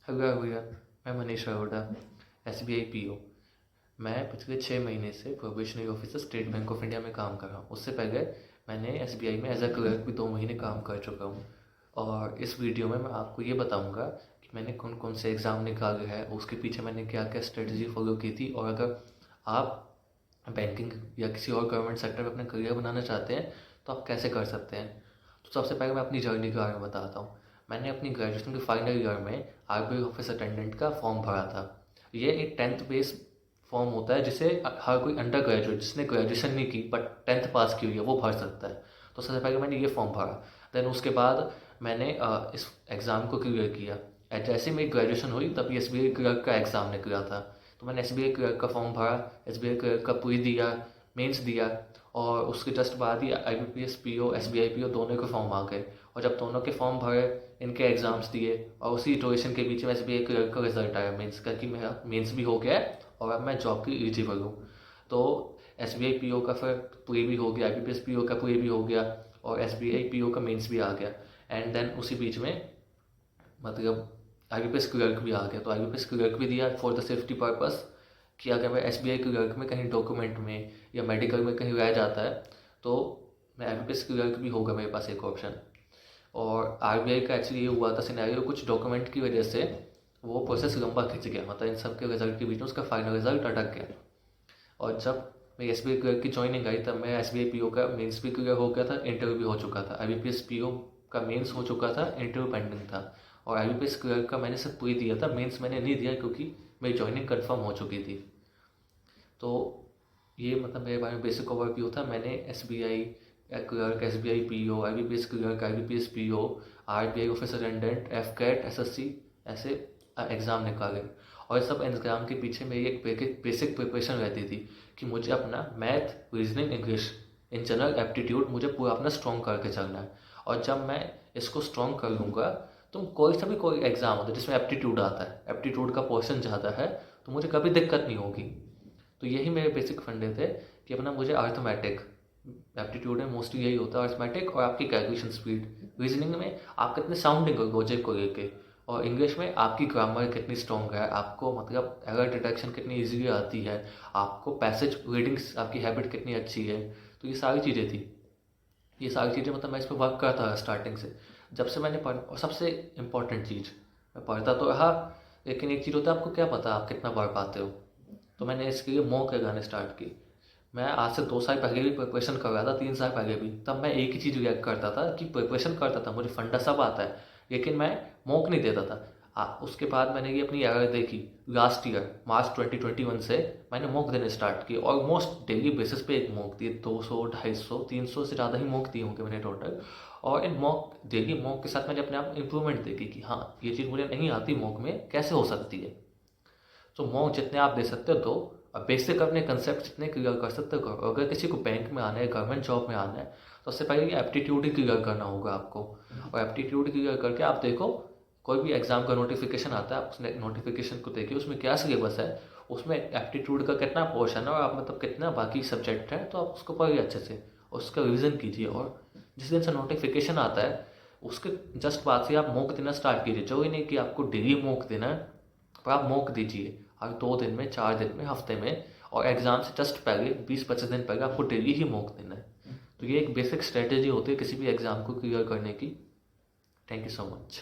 Hello भैया, मैं Manish Arora, SBI PO। मैं पिछले 6 महीने से probationary officer state bank of India में काम कर रहा हूँ। उससे पहले मैंने SBI में एज अ क्लर्क भी 2 महीने काम कर चुका हूँ। और इस वीडियो में मैं आपको ये बताऊँगा कि मैंने कौन कौन से एग्ज़ाम निकाले हैं, उसके पीछे मैंने क्या क्या स्ट्रेटजी फॉलो की थी। और अगर आप बैंकिंग या किसी और गवर्नमेंट सेक्टर में अपना करियर बनाना चाहते हैं तो आप कैसे कर सकते हैं। तो सबसे पहले मैं अपनी जर्नी के बारे में बताता हूँ। मैंने अपनी ग्रेजुएशन के फाइनल ईयर में RBI ऑफिस अटेंडेंट का फॉर्म भरा था। ये एक 10th बेस फॉर्म होता है जिसे हर कोई अंडर ग्रेजुएट जिसने ग्रेजुएशन नहीं की बट 10th पास की हुई है वो भर सकता है। तो सबसे पहले मैंने ये फॉर्म भरा। देन उसके बाद मैंने इस एग्ज़ाम को क्लियर किया। जैसे ही मेरी ग्रेजुएशन हुई तभी SBI क्लर्क का एग्ज़ाम निकला था। तो मैंने SBI क्लर्क का फॉर्म भरा, SBI क्लर्क का प्री दिया, मेंस दिया। और उसके जस्ट बाद ही IBPS PO SBI PO दोनों के फॉर्म आ गए। और जब दोनों के फॉर्म भरे, इनके एग्ज़ाम्स दिए और उसी ड्यूरेशन के बीच में SBI क्लर्क का रिजल्ट आया मेंस का कि मेरा मेंस भी हो गया है और अब मैं जॉब की एलिजिबल हूँ। तो SBI PO का फिर प्री भी हो गया, IBPS PO का प्री भी हो गया और SBI PO का मेंस भी आ गया। एंड देन उसी बीच में मतलब IBPS क्लर्क भी आ गया। तो IBPS क्लर्क भी दिया फॉर द सेफ्टी पर्पस कि अगर मैं SBI क्लर्क में कहीं डॉक्यूमेंट में या मेडिकल में कहीं रह जाता है तो मैं IBPS क्लर्क भी होगा मेरे पास एक ऑप्शन। और RBI का एक्चुअली ये हुआ था सिनेरियो, कुछ डॉक्यूमेंट की वजह से वो प्रोसेस लंबा खिंच गया, मतलब इन सब के रिजल्ट के बीच में उसका फाइनल रिजल्ट अटक गया। और जब मेरी SBI क्लर्क की ज्वाइनिंग आई तब मैं SBI PO का मेंस भी क्लियर हो गया था, इंटरव्यू भी हो चुका था। IBPS PO का मेंस हो चुका था, इंटरव्यू पेंडिंग था। और IBPS क्लर्क का मैंने सब पूरी दिया था, मेंस मैंने नहीं दिया क्योंकि मेरी ज्वाइनिंग कंफर्म हो चुकी थी। तो ये मतलब मेरे बारे में बेसिक ओवरव्यू था। मैंने SBI clerk, SBI PO, IBPS clerk, IBPS PO, RBI office attendant, FCAT, SSC ऐसे एग्ज़ाम निकाले। और सब एग्ज़ाम के पीछे मेरी एक बेसिक प्रिपरेशन रहती थी कि मुझे अपना math, reasoning, English, in general aptitude मुझे पूरा अपना स्ट्रॉन्ग करके चलना है। और जब मैं इसको स्ट्रॉन्ग कर लूँगा तो कोई एग्ज़ाम होता है जिसमें एप्टीट्यूड आता है, एप्टीट्यूड का पोर्शन ज़्यादा है, तो मुझे कभी दिक्कत नहीं होगी। तो यही मेरे बेसिक फंडे थे कि अपना मुझे अर्थमेटिक, एप्टीट्यूड में मोस्टली यही होता है अर्थमेटिक और आपकी कैलकुलेशन स्पीड। रीजनिंग में आप कितने साउंडिंग हो लॉजिक को लेके। और इंग्लिश में आपकी ग्रामर कितनी स्ट्रॉन्ग है, आपको मतलब एरर डिटेक्शन कितनी इजीली आती है, आपको पैसेज रीडिंग्स आपकी हैबिट कितनी अच्छी है। तो ये सारी चीज़ें थी। ये सारी चीज़ें मतलब मैं इस पर वर्क करता रहा स्टार्टिंग से, जब से मैंने पढ़। और सबसे इम्पॉर्टेंट चीज़, मैं पढ़ता तो रहा लेकिन एक चीज़ होता है, आपको क्या पता आप कितना पढ़ पाते हो। तो मैंने इसके लिए मॉक लगाने स्टार्ट की। मैं आज से 2 साल पहले भी प्रिपरेशन कर रहा था, 3 साल पहले भी। तब मैं एक ही चीज़ रिएक्ट करता था कि प्रिपरेशन करता था, मुझे फंडा सब आता है, लेकिन मैं मॉक नहीं देता था। उसके बाद मैंने ये अपनी एरर देखी। लास्ट ईयर मार्च 2021 से मैंने मॉक देने स्टार्ट किए। ऑलमोस्ट डेली बेसिस पे एक मॉक दिए, 200, 250, 300 से ज़्यादा ही मॉक दिए होंगे मैंने टोटल। और इन मॉक डेली मॉक के साथ मैंने अपने आप इम्प्रूवमेंट देखी कि हाँ ये चीज़ मुझे नहीं आती मॉक में, कैसे हो सकती है। तो मॉक जितने आप दे सकते हो दो। और बेसिक अपने कंसेप्ट जितने क्लियर कर सकते हो करो। अगर किसी को बैंक में आना है, गवर्नमेंट जॉब में आना है, तो उससे पहले ये एप्टीट्यूड ही क्लियर करना होगा आपको। और एप्टीट्यूड क्लियर करके आप देखो, कोई भी एग्जाम का नोटिफिकेशन आता है, आप उस नोटिफिकेशन को देखिए उसमें क्या सिलेबस है, उसमें एप्टीट्यूड का कितना पोर्शन है और आप मतलब कितना बाकी सब्जेक्ट है, तो आप उसको पढ़िए अच्छे से, उसका रिविजन कीजिए। और जिस दिन से नोटिफिकेशन आता है उसके जस्ट बाद से आप मॉक देना स्टार्ट कीजिए। जो ही नहीं कि आपको डेली मॉक देना है, पर आप मॉक दीजिए हर 2 दिन में, 4 दिन में, हफ्ते में। और एग्ज़ाम से जस्ट पहले 20-25 दिन पहले आपको डेली ही मॉक देना है। तो ये एक बेसिक स्ट्रेटेजी होती है किसी भी एग्ज़ाम को क्लियर करने की। Thank you so much.